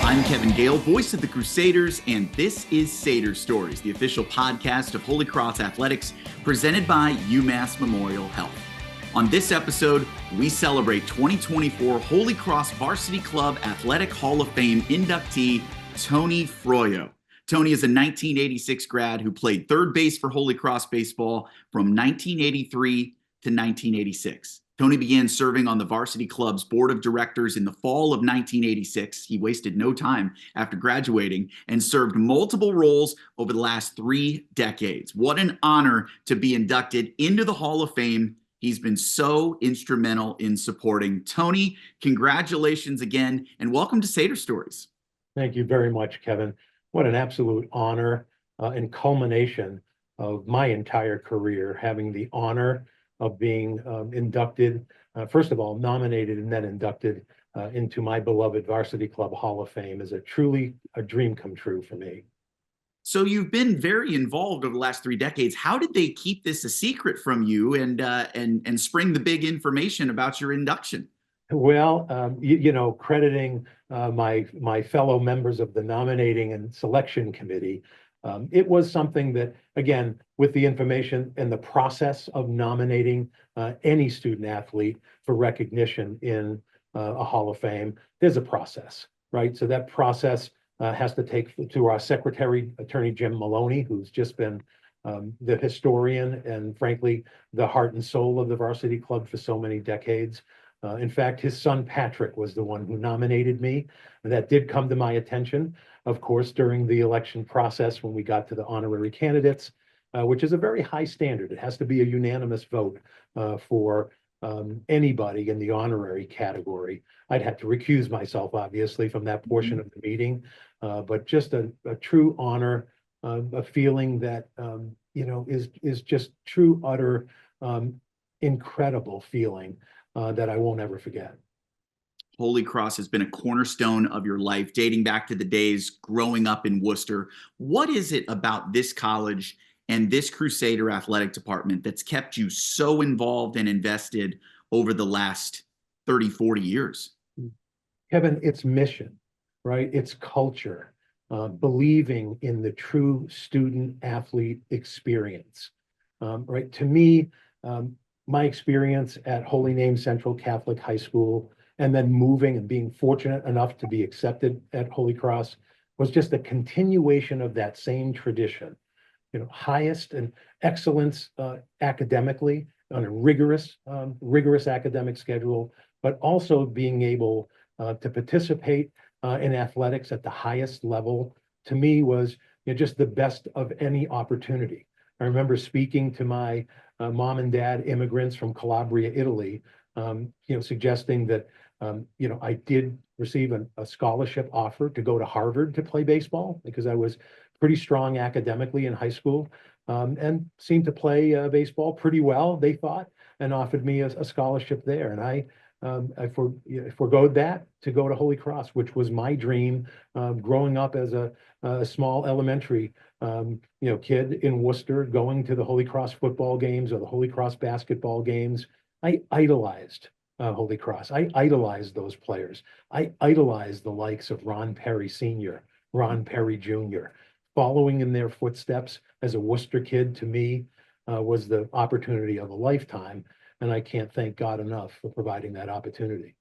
I'm Kevin Gale, voice of the Crusaders, and this is Sader Stories, the official podcast of Holy Cross Athletics, presented by UMass Memorial Health. On this episode, we celebrate 2024 Holy Cross Varsity Club Athletic Hall of Fame inductee, Tony Froio. Tony is a 1986 grad who played third base for Holy Cross baseball from 1983 to 1986. Tony began serving on the Varsity Club's board of directors in the fall of 1986. He wasted no time after graduating and served multiple roles over the last 3 decades. What an honor to be inducted into the Hall of Fame. He's been so instrumental in supporting. Tony, congratulations again, and welcome to Sader Stories. Thank you very much, Kevin. What an absolute honor and culmination of my entire career, having the honor of being inducted, first of all, nominated and then inducted into my beloved Varsity Club Hall of Fame is truly a dream come true for me. So you've been very involved over the last 3 decades. How did they keep this a secret from you and spring the big information about your induction? Well, crediting my fellow members of the nominating and selection committee, it was something that, again, with the information and the process of nominating any student athlete for recognition in a Hall of Fame, there's a process, right? So that process has to take to our secretary, Attorney Jim Maloney, who's just been the historian and, frankly, the heart and soul of the Varsity Club for so many decades. In fact, his son Patrick was the one who nominated me, and that did come to my attention, of course, during the election process when we got to the honorary candidates, which is a very high standard. It has to be a unanimous vote for anybody in the honorary category. I'd have to recuse myself, obviously, from that portion of the meeting, but just a true honor, a feeling that is just true, utter, incredible feeling that I won't ever forget. Holy Cross has been a cornerstone of your life, dating back to the days growing up in Worcester. What is it about this college and this Crusader athletic department that's kept you so involved and invested over the last 30, 40 years? Kevin, it's mission, right? It's culture, believing in the true student athlete experience, right? To me, my experience at Holy Name Central Catholic High School and then moving and being fortunate enough to be accepted at Holy Cross was just a continuation of that same tradition. Highest and excellence academically on a rigorous academic schedule, but also being able to participate in athletics at the highest level, to me was just the best of any opportunity. I remember speaking to my mom and dad immigrants from Calabria, Italy, suggesting that, I did receive a scholarship offer to go to Harvard to play baseball because I was pretty strong academically in high school and seemed to play baseball pretty well, they thought, and offered me a scholarship there. And I forgoed that to go to Holy Cross, which was my dream growing up as a small elementary kid in Worcester, going to the Holy Cross football games or the Holy Cross basketball games. I idolized Holy Cross. I idolized those players. I idolized the likes of Ron Perry Sr., Ron Perry Jr. Following in their footsteps as a Worcester kid, to me, was the opportunity of a lifetime. And I can't thank God enough for providing that opportunity.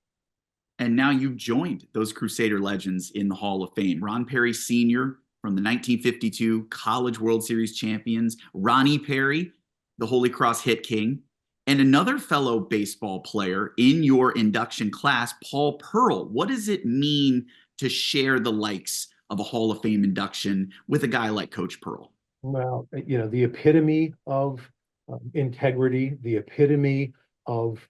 And now you've joined those Crusader legends in the Hall of Fame. Ron Perry Sr. from the 1952 College World Series champions, Ronnie Perry, the Holy Cross hit king, and another fellow baseball player in your induction class, Paul Pearl. What does it mean to share the likes of a Hall of Fame induction with a guy like Coach Pearl? Well, the epitome of integrity, the epitome of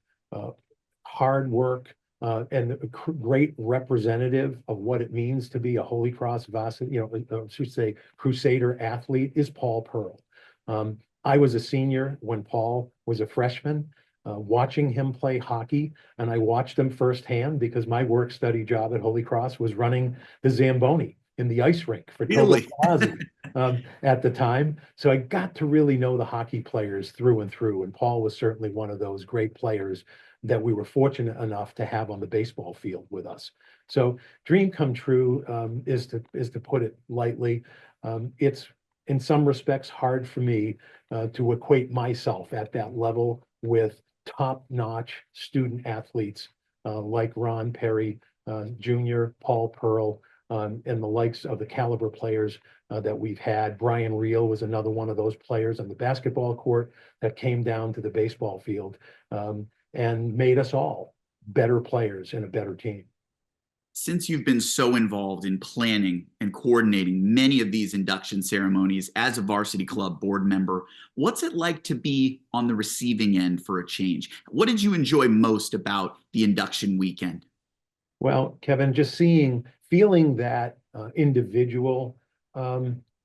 hard work, and a great representative of what it means to be a Holy Cross Varsity, should say Crusader athlete is Paul Pearl. I was a senior when Paul was a freshman, watching him play hockey, and I watched him firsthand because my work study job at Holy Cross was running the Zamboni in the ice rink for Togo Plaza at the time. So I got to really know the hockey players through and through, and Paul was certainly one of those great players that we were fortunate enough to have on the baseball field with us. So dream come true is to put it lightly. It's in some respects hard for me to equate myself at that level with top-notch student athletes like Ron Perry Jr., Paul Pearl, and the likes of the caliber players that we've had. Brian Reel was another one of those players on the basketball court that came down to the baseball field and made us all better players and a better team. Since you've been so involved in planning and coordinating many of these induction ceremonies as a varsity club board member, what's it like to be on the receiving end for a change? What did you enjoy most about the induction weekend? Well, Kevin, just feeling that individual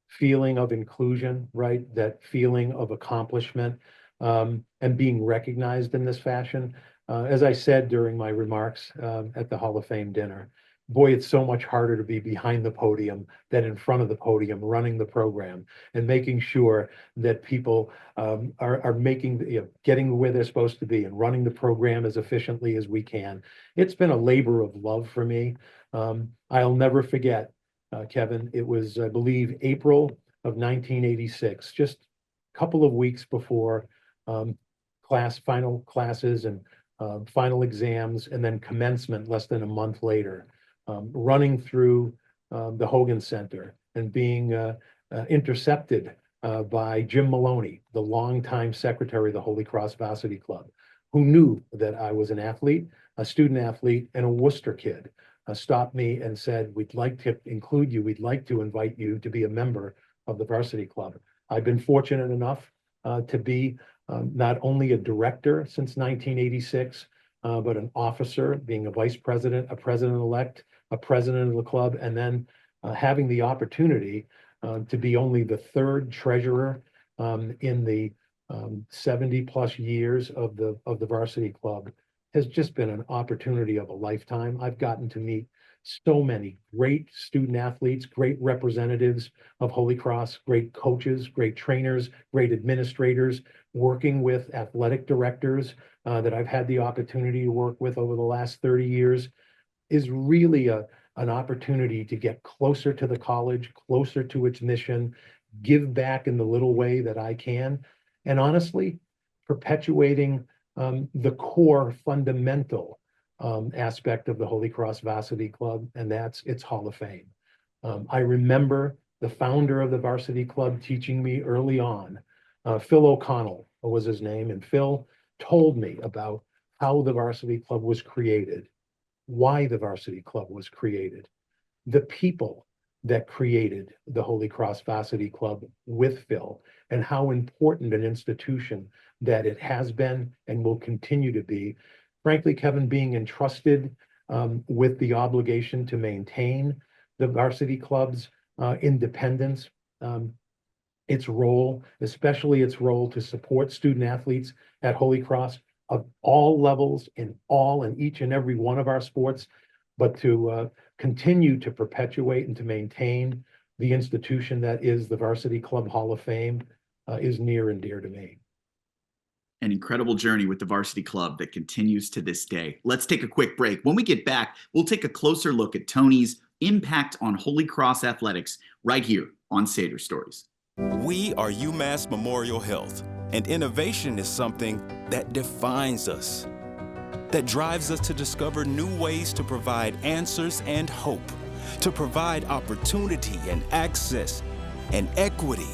feeling of inclusion, right? That feeling of accomplishment and being recognized in this fashion. As I said during my remarks at the Hall of Fame dinner, boy, it's so much harder to be behind the podium than in front of the podium, running the program and making sure that people are making, getting where they're supposed to be and running the program as efficiently as we can. It's been a labor of love for me. I'll never forget, Kevin, it was, I believe, April of 1986, just a couple of weeks before final classes and final exams, and then commencement less than a month later. Running through the Hogan Center and being intercepted by Jim Maloney, the longtime secretary of the Holy Cross Varsity Club, who knew that I was an athlete, a student athlete, and a Worcester kid, stopped me and said, "We'd like to include you. We'd like to invite you to be a member of the Varsity Club." I've been fortunate enough to be not only a director since 1986, but an officer, being a vice president, a president-elect, a president of the club, and then having the opportunity to be only the third treasurer in the 70 plus years of the Varsity Club has just been an opportunity of a lifetime. I've gotten to meet so many great student athletes, great representatives of Holy Cross, great coaches, great trainers, great administrators, working with athletic directors that I've had the opportunity to work with over the last 30 years is really an opportunity to get closer to the college, closer to its mission, give back in the little way that I can, and honestly, perpetuating the core fundamental aspect of the Holy Cross Varsity Club, and that's its Hall of Fame. I remember the founder of the Varsity Club teaching me early on, Phil O'Connell was his name, and Phil told me about how the Varsity Club was created, why the Varsity Club was created, the people that created the Holy Cross Varsity Club with Phil, and how important an institution that it has been and will continue to be. Frankly, Kevin, being entrusted with the obligation to maintain the Varsity Club's independence, its role, especially its role to support student athletes at Holy Cross of all levels in all and each and every one of our sports, but to continue to perpetuate and to maintain the institution that is the Varsity Club Hall of Fame is near and dear to me. An incredible journey with the Varsity Club that continues to this day. Let's take a quick break. When we get back, we'll take a closer look at Tony's impact on Holy Cross athletics right here on Satyr Stories. We are UMass Memorial Health, and innovation is something that defines us, that drives us to discover new ways to provide answers and hope, to provide opportunity and access and equity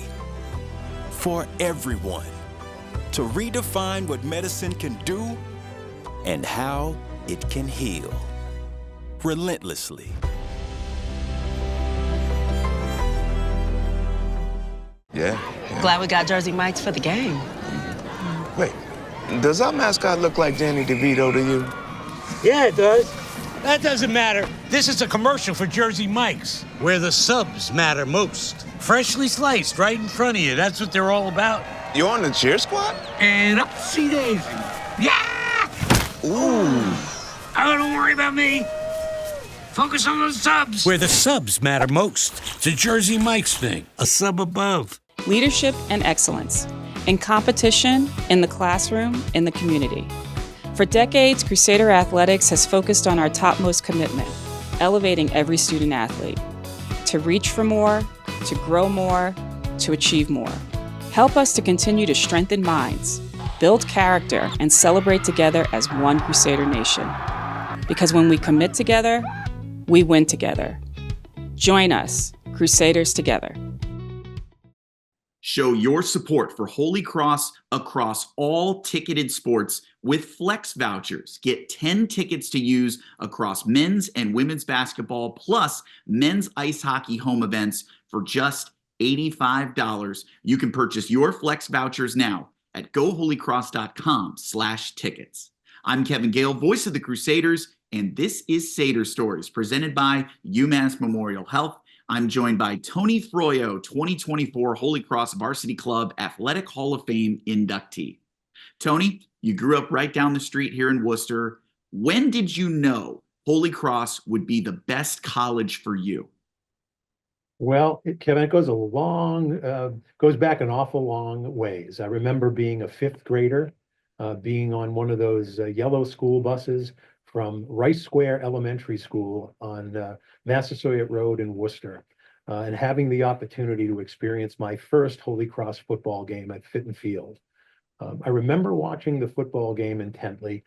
for everyone, to redefine what medicine can do and how it can heal relentlessly. Yeah. Glad we got Jersey Mike's for the game. Wait, does our mascot look like Danny DeVito to you? Yeah, it does. That doesn't matter. This is a commercial for Jersey Mike's, where the subs matter most. Freshly sliced right in front of you. That's what they're all about. You on the cheer squad? And up see Daisy. Yeah! Ooh. Oh, don't worry about me. Focus on those subs. Where the subs matter most. It's a Jersey Mike's thing. A sub above. Leadership and excellence. In competition, in the classroom, in the community. For decades, Crusader Athletics has focused on our topmost commitment, elevating every student athlete to reach for more, to grow more, to achieve more. Help us to continue to strengthen minds, build character, and celebrate together as one Crusader Nation. Because when we commit together, we win together. Join us, Crusaders Together. Show your support for Holy Cross across all ticketed sports with Flex vouchers. Get 10 tickets to use across men's and women's basketball plus men's ice hockey home events for just $85. You can purchase your Flex vouchers now at goholycross.com/tickets. I'm Kevin Gale, voice of the Crusaders, and this is Sader Stories, presented by UMass Memorial Health. I'm joined by Tony Froio, 2024 Holy Cross Varsity Club Athletic Hall of Fame inductee. Tony, you grew up right down the street here in Worcester. When did you know Holy Cross would be the best college for you? Well, Kevin, it goes back an awful long ways. I remember being a fifth grader, being on one of those yellow school buses from Rice Square Elementary School on Massasoit Road in Worcester, and having the opportunity to experience my first Holy Cross football game at Fitton Field. I remember watching the football game intently,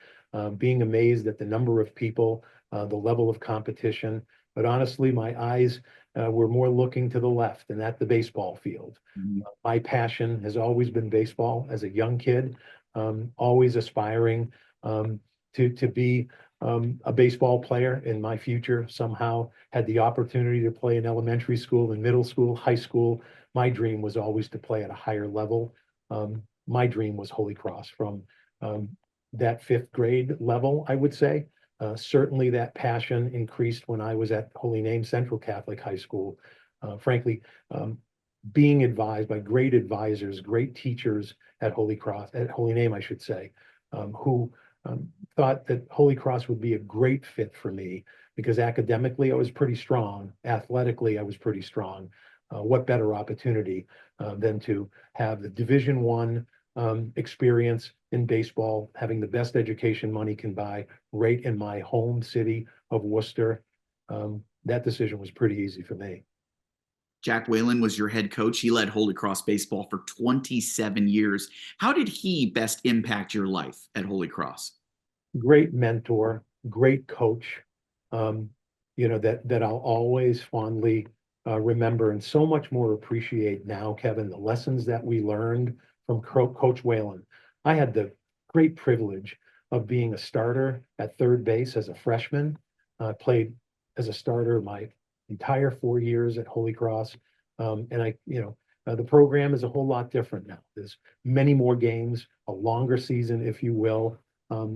being amazed at the number of people, the level of competition, but honestly, my eyes were more looking to the left and at the baseball field. My passion has always been baseball as a young kid, always aspiring to be a baseball player in my future. Somehow had the opportunity to play in elementary school and middle school, high school. My dream was always to play at a higher level. My dream was Holy Cross from that fifth grade level, I would say. Certainly that passion increased when I was at Holy Name Central Catholic High School. Frankly, being advised by great advisors, great teachers at Holy Name, I should say, who thought that Holy Cross would be a great fit for me because academically I was pretty strong, athletically I was pretty strong. What better opportunity than to have the Division I experience in baseball, having the best education money can buy right in my home city of Worcester. That decision was pretty easy for me. Jack Whalen was your head coach. He led Holy Cross baseball for 27 years. How did he best impact your life at Holy Cross? Great mentor, great coach, that I'll always fondly remember and so much more appreciate now, Kevin, the lessons that we learned from Coach Whalen. I had the great privilege of being a starter at third base as a freshman. I played as a starter my entire 4 years at Holy Cross. The program is a whole lot different now. There's many more games, a longer season, if you will.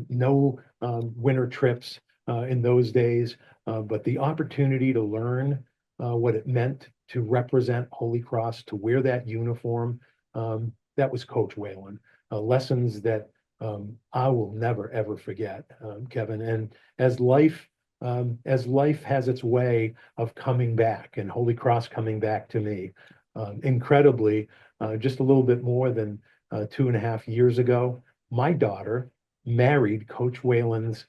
No winter trips in those days, but the opportunity to learn what it meant to represent Holy Cross, to wear that uniform, that was Coach Whalen. Lessons that I will never, ever forget, Kevin. And as life has its way of coming back, and Holy Cross coming back to me, incredibly, just a little bit more than 2.5 years ago, my daughter married Coach Whalen's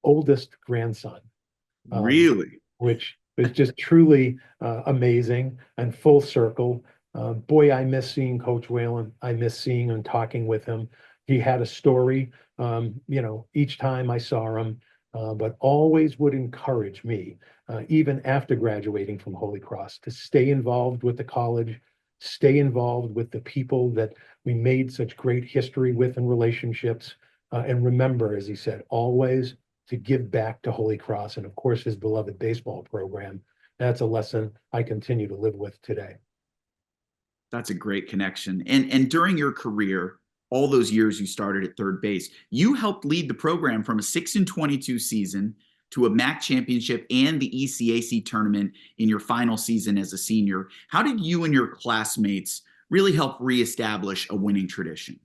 oldest grandson. Really? Which was just truly amazing and full circle. Boy, I miss seeing Coach Whalen. I miss seeing and talking with him. He had a story, each time I saw him, but always would encourage me, even after graduating from Holy Cross, to stay involved with the college, stay involved with the people that we made such great history with and relationships, and remember, as he said, always to give back to Holy Cross and, of course, his beloved baseball program. That's a lesson I continue to live with today. That's a great connection. And during your career, all those years you started at third base, you helped lead the program from a 6-22 season to a MAC championship and the ECAC tournament in your final season as a senior. How did you and your classmates really help reestablish a winning tradition?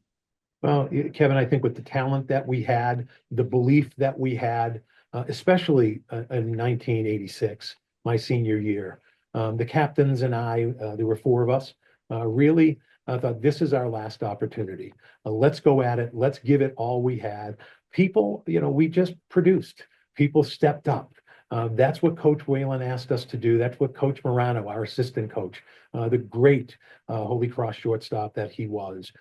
Well, Kevin, I think with the talent that we had, the belief that we had, especially in 1986, my senior year, the captains and I, there were 4 of us, really thought this is our last opportunity. Let's go at it. Let's give it all we had. people, we just produced. People stepped up. That's what Coach Whalen asked us to do. That's what Coach Morano, our assistant coach, the great Holy Cross shortstop that he was,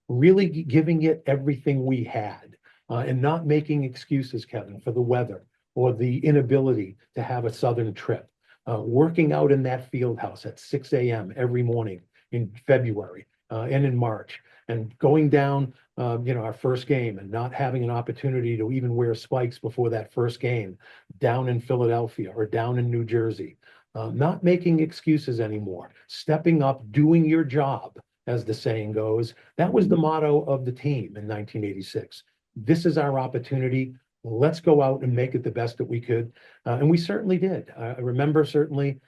really giving it everything we had, and not making excuses, Kevin, for the weather or the inability to have a southern trip. Working out in that field house at 6 a.m. every morning in February and in March, and going down, our first game and not having an opportunity to even wear spikes before that first game down in Philadelphia or down in New Jersey. Not making excuses anymore, stepping up, doing your job, as the saying goes. That was the motto of the team in 1986. This is our opportunity. Let's go out and make it the best that we could. And we certainly did. I remember certainly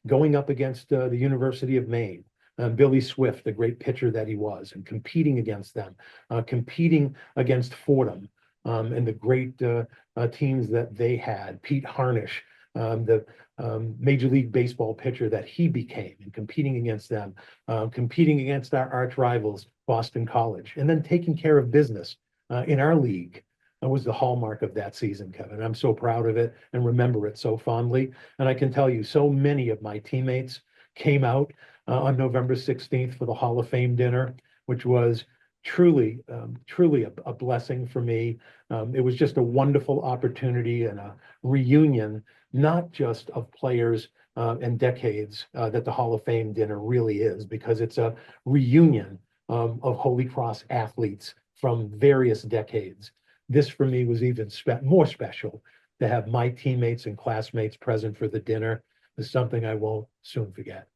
going up against the University of Maine, Billy Swift, the great pitcher that he was, and competing against them, competing against Fordham, and the great teams that they had. Pete Harnish, the Major League Baseball pitcher that he became, and competing against them, competing against our arch rivals, Boston College, and then taking care of business in our league. That was the hallmark of that season, Kevin. I'm so proud of it and remember it so fondly. And I can tell you, so many of my teammates came out on November 16th for the Hall of Fame dinner, which was truly a blessing for me. It was just a wonderful opportunity and a reunion, not just of players and decades that the Hall of Fame dinner really is, because it's a reunion of Holy Cross athletes from various decades. This for me was even more special to have my teammates and classmates present for the dinner. Is something I won't soon forget.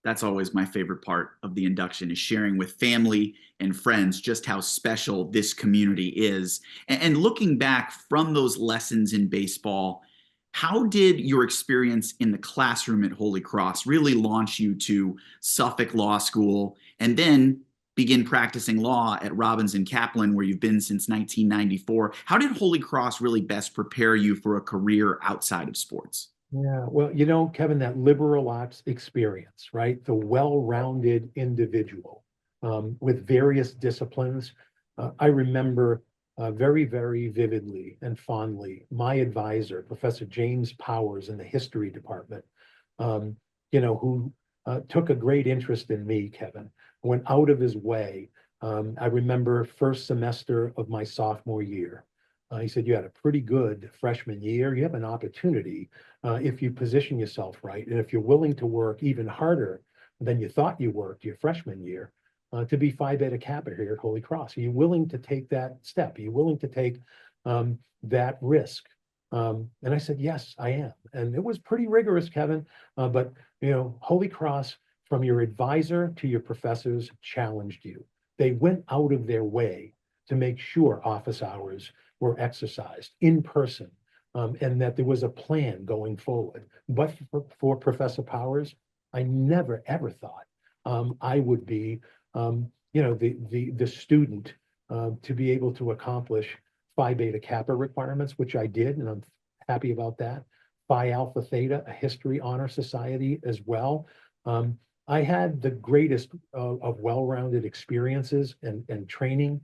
That's always my favorite part of the induction, is sharing with family and friends just how special this community is. And looking back from those lessons in baseball, how did your experience in the classroom at Holy Cross really launch you to Suffolk Law School and then begin practicing law at Robbins and Kaplan, where you've been since 1994? How did Holy Cross really best prepare you for a career outside of sports? Yeah, well, Kevin, that liberal arts experience, right? The well-rounded individual with various disciplines. I remember very, very vividly and fondly my advisor, Professor James Powers, in the history department, who took a great interest in me, Kevin, went out of his way. I remember first semester of my sophomore year. He said, you had a pretty good freshman year. You have an opportunity if you position yourself right, and if you're willing to work even harder than you thought you worked your freshman year, to be Phi Beta Kappa here at Holy Cross. Are you willing to take that step? Are you willing to take that risk? And I said, yes, I am. And it was pretty rigorous, Kevin. But Holy Cross, from your advisor to your professors, challenged you. They went out of their way to make sure office hours were exercised in person, and that there was a plan going forward. But for Professor Powers, I never ever thought I would be, the student to be able to accomplish Phi Beta Kappa requirements, which I did, and I'm happy about that. Phi Alpha Theta, a history honor society as well. I had the greatest of well-rounded experiences and training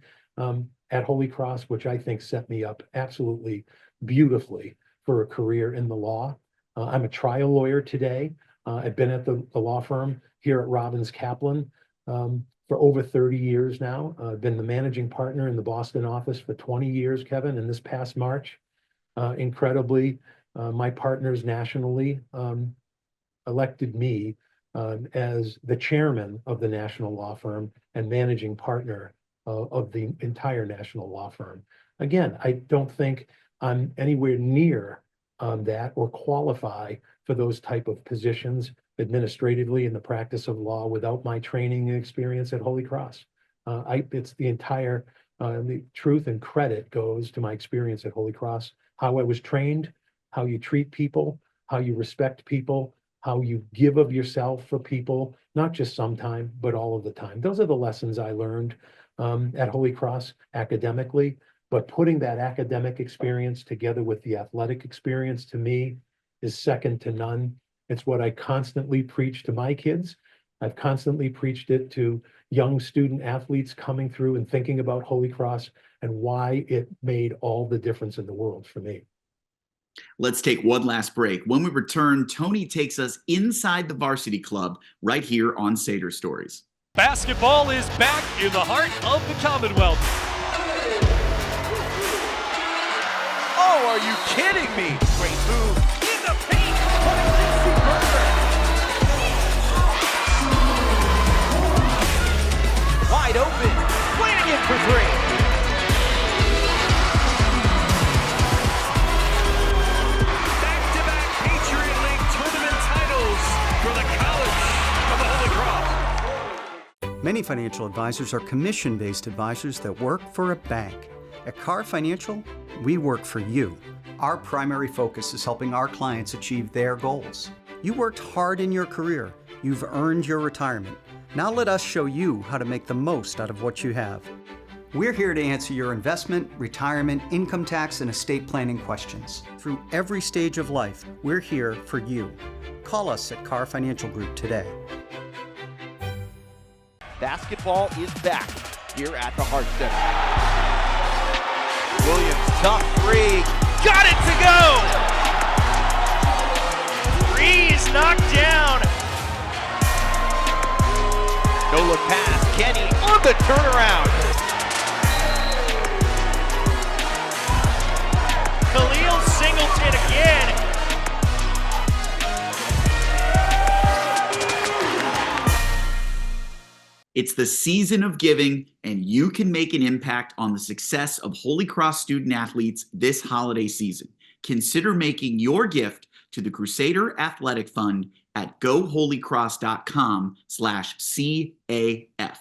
at Holy Cross, which I think set me up absolutely beautifully for a career in the law. I'm a trial lawyer today. I've been at the law firm here at Robbins Kaplan for over 30 years now. I've been the managing partner in the Boston office for 20 years, Kevin, and this past March, incredibly, my partners nationally elected me as the chairman of the national law firm and managing partner of the entire national law firm. Again, I don't think I'm anywhere near that or qualify for those type of positions administratively in the practice of law without my training and experience at Holy Cross. It's the entire the truth and credit goes to my experience at Holy Cross, how I was trained, how you treat people, how you respect people, how you give of yourself for people, not just sometime, but all of the time. Those are the lessons I learned at Holy Cross academically, but putting that academic experience together with the athletic experience, to me, is second to none. It's what I constantly preach to my kids. I've constantly preached it to, young student athletes coming through and thinking about Holy Cross and why it made all the difference in the world for me. Let's take one last break. When we return, Tony takes us inside the Varsity Club right here on Sader Stories. Basketball is back in the heart of the Commonwealth. Oh, are you kidding me? Great move in the paint by Lindsey Burger. Wide open, Flanagan for three. Back-to-back Patriot League tournament titles for the College of the Holy Cross. Many financial advisors are commission-based advisors that work for a bank. At Car Financial, we work for you. Our primary focus is helping our clients achieve their goals. You worked hard in your career. You've earned your retirement. Now let us show you how to make the most out of what you have. We're here to answer your investment, retirement, income tax, and estate planning questions. Through every stage of life, we're here for you. Call us at Car Financial Group today. Basketball is back here at the Hart Center. Williams, tough three, got it to go! Three is knocked down. No look pass, Kenny on the turnaround. Khalil Singleton again. It's the season of giving, and you can make an impact on the success of Holy Cross student athletes this holiday season. Consider making your gift to the Crusader Athletic Fund at goholycross.com/CAF.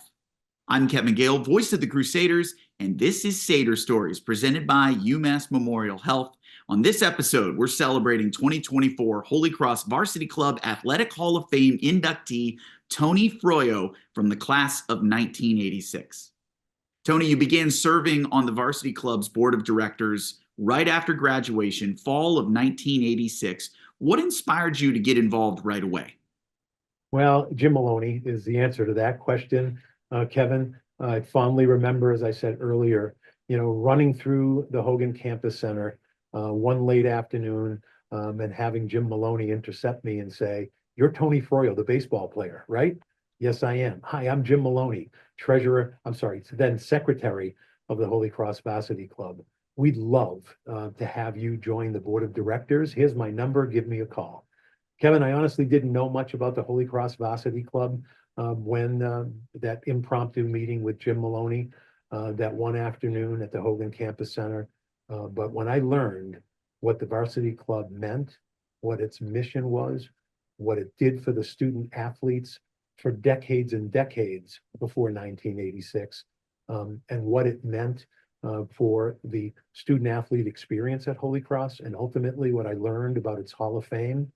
I'm Kevin Gale, voice of the Crusaders, and this is Sader Stories, presented by UMass Memorial Health. On this episode, we're celebrating 2024 Holy Cross Varsity Club Athletic Hall of Fame inductee Tony Froio from the class of 1986. Tony, you began serving on the Varsity Club's board of directors right after graduation, fall of 1986. What inspired you to get involved right away? Well, Jim Maloney is the answer to that question, Kevin. I fondly remember, as I said earlier, running through the Hogan Campus Center one late afternoon and having Jim Maloney intercept me and say, "You're Tony Froio, the baseball player, right?" "Yes, I am." "Hi, I'm Jim Maloney, then secretary of the Holy Cross Varsity Club. We'd love to have you join the board of directors. Here's my number, give me a call." Kevin, I honestly didn't know much about the Holy Cross Varsity Club when that impromptu meeting with Jim Maloney that one afternoon at the Hogan Campus Center. But when I learned what the Varsity Club meant, what its mission was, what it did for the student athletes for decades and decades before 1986, and what it meant for the student athlete experience at Holy Cross, and ultimately what I learned about its Hall of Fame,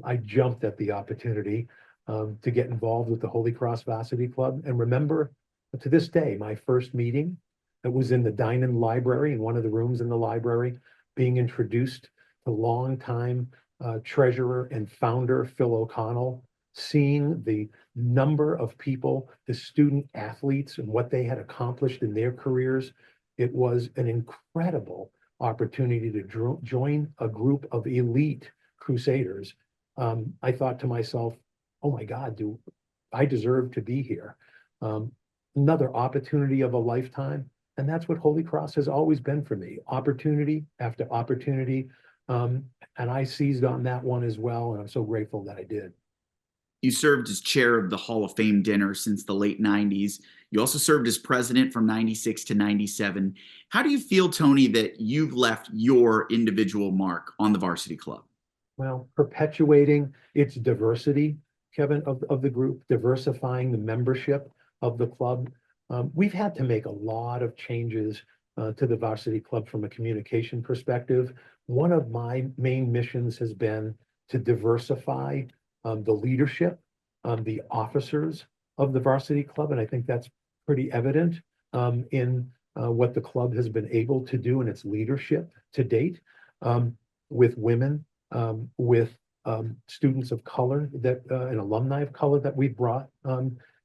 I jumped at the opportunity to get involved with the Holy Cross Varsity Club. And remember, to this day, my first meeting, it was in the Dinan Library, in one of the rooms in the library, being introduced to longtime treasurer and founder Phil O'Connell, seeing the number of people, the student athletes, and what they had accomplished in their careers. It was an incredible opportunity to join a group of elite Crusaders. I thought to myself, oh my God, do I deserve to be here? Another opportunity of a lifetime. And that's what Holy Cross has always been for me, opportunity after opportunity. And I seized on that one as well. And I'm so grateful that I did. You served as chair of the Hall of Fame dinner since the late 90s. You also served as president from 96 to 97. How do you feel, Tony, that you've left your individual mark on the Varsity Club? Well, perpetuating its diversity, Kevin, of the group, diversifying the membership of the club. We've had to make a lot of changes to the Varsity Club from a communication perspective. One of my main missions has been to diversify the leadership, the officers of the Varsity Club. And I think that's pretty evident in what the club has been able to do in its leadership to date, with women, with students of color and alumni of color that we brought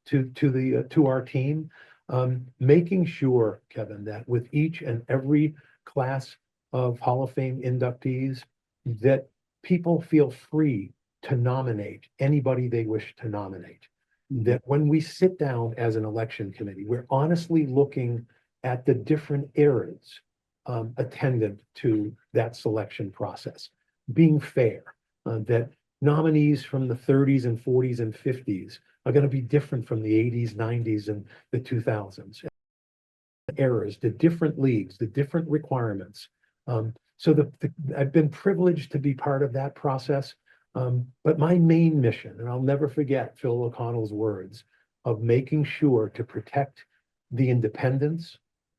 to our team, making sure, Kevin, that with each and every class of Hall of Fame inductees, that people feel free to nominate anybody they wish to nominate. That when we sit down as an election committee, we're honestly looking at the different eras attendant to that selection process, being fair, that nominees from the 30s and 40s and 50s are going to be different from the 80s, 90s, and the 2000s. Eras, the different leagues, the different requirements. So I've been privileged to be part of that process. But my main mission, and I'll never forget Phil O'Connell's words, of making sure to protect the independence,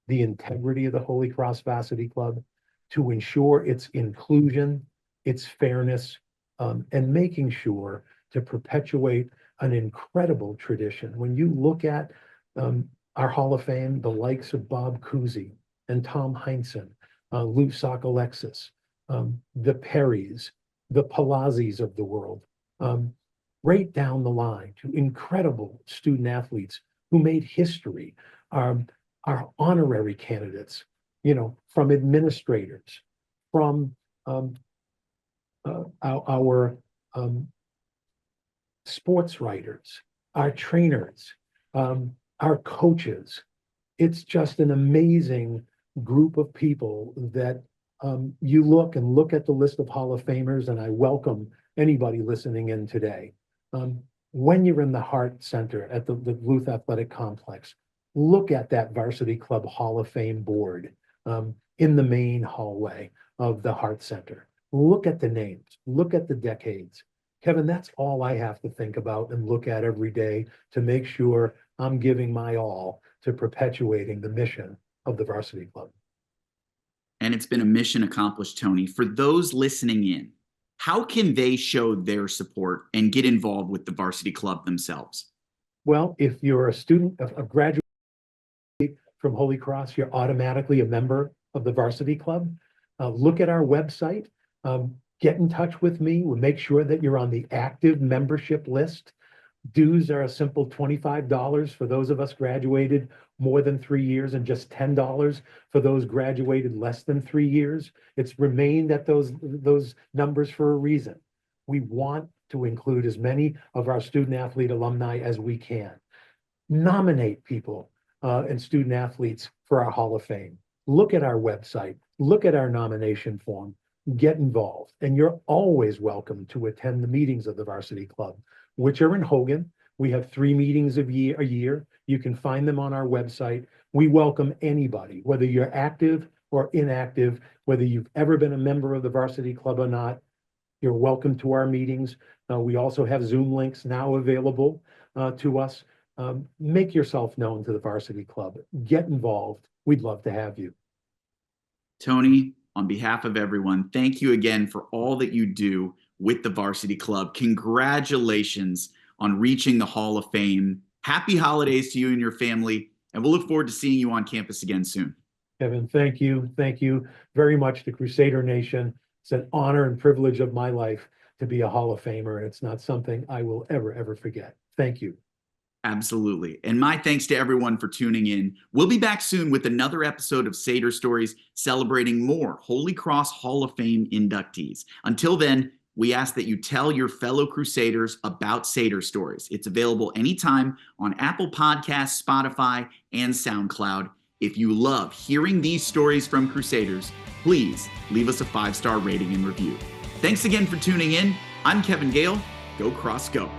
the integrity of the Holy Cross Varsity Club, to ensure its inclusion, its fairness, and making sure to perpetuate an incredible tradition. When you look at our Hall of Fame, the likes of Bob Cousy and Tom Heinsohn, Lou Sockalexis, the Perrys, the Palazzis of the world, right down the line to incredible student athletes who made history, our honorary candidates, from administrators, from our sports writers, our trainers, our coaches. It's just an amazing group of people that you look at the list of Hall of Famers, and I welcome anybody listening in today. When you're in the Hart Center at the Duluth Athletic Complex, look at that Varsity Club Hall of Fame board in the main hallway of the Hart Center. Look at the names, look at the decades. Kevin, that's all I have to think about and look at every day to make sure I'm giving my all to perpetuating the mission of the Varsity Club. And it's been a mission accomplished, Tony. For those listening in, how can they show their support and get involved with the Varsity Club themselves? Well, if you're a student, a graduate from Holy Cross, you're automatically a member of the Varsity Club. Look at our website. Get in touch with me. We'll make sure that you're on the active membership list. Dues are a simple $25 for those of us graduated more than 3 years, and just $10 for those graduated less than 3 years. It's remained at those numbers for a reason. We want to include as many of our student athlete alumni as we can. Nominate people and student athletes for our Hall of Fame. Look at our website, look at our nomination form, get involved. And you're always welcome to attend the meetings of the Varsity Club, which are in Hogan. We have 3 meetings a year. You can find them on our website. We welcome anybody, whether you're active or inactive, whether you've ever been a member of the Varsity Club or not. You're welcome to our meetings. We also have Zoom links now available to us. Make yourself known to the Varsity Club. Get involved. We'd love to have you. Tony, on behalf of everyone, thank you again for all that you do with the Varsity Club. Congratulations on reaching the Hall of Fame. Happy holidays to you and your family, and we'll look forward to seeing you on campus again soon. Kevin, thank you. Thank you very much to Crusader Nation. It's an honor and privilege of my life to be a Hall of Famer, and it's not something I will ever forget. Thank you. Absolutely. And my thanks to everyone for tuning in. We'll be back soon with another episode of Satyr Stories, celebrating more Holy Cross Hall of Fame inductees. Until then, we ask that you tell your fellow Crusaders about Satyr Stories. It's available anytime on Apple Podcasts, Spotify, and SoundCloud. If you love hearing these stories from Crusaders, please leave us a 5-star rating and review. Thanks again for tuning in. I'm Kevin Gale. Go Cross Go.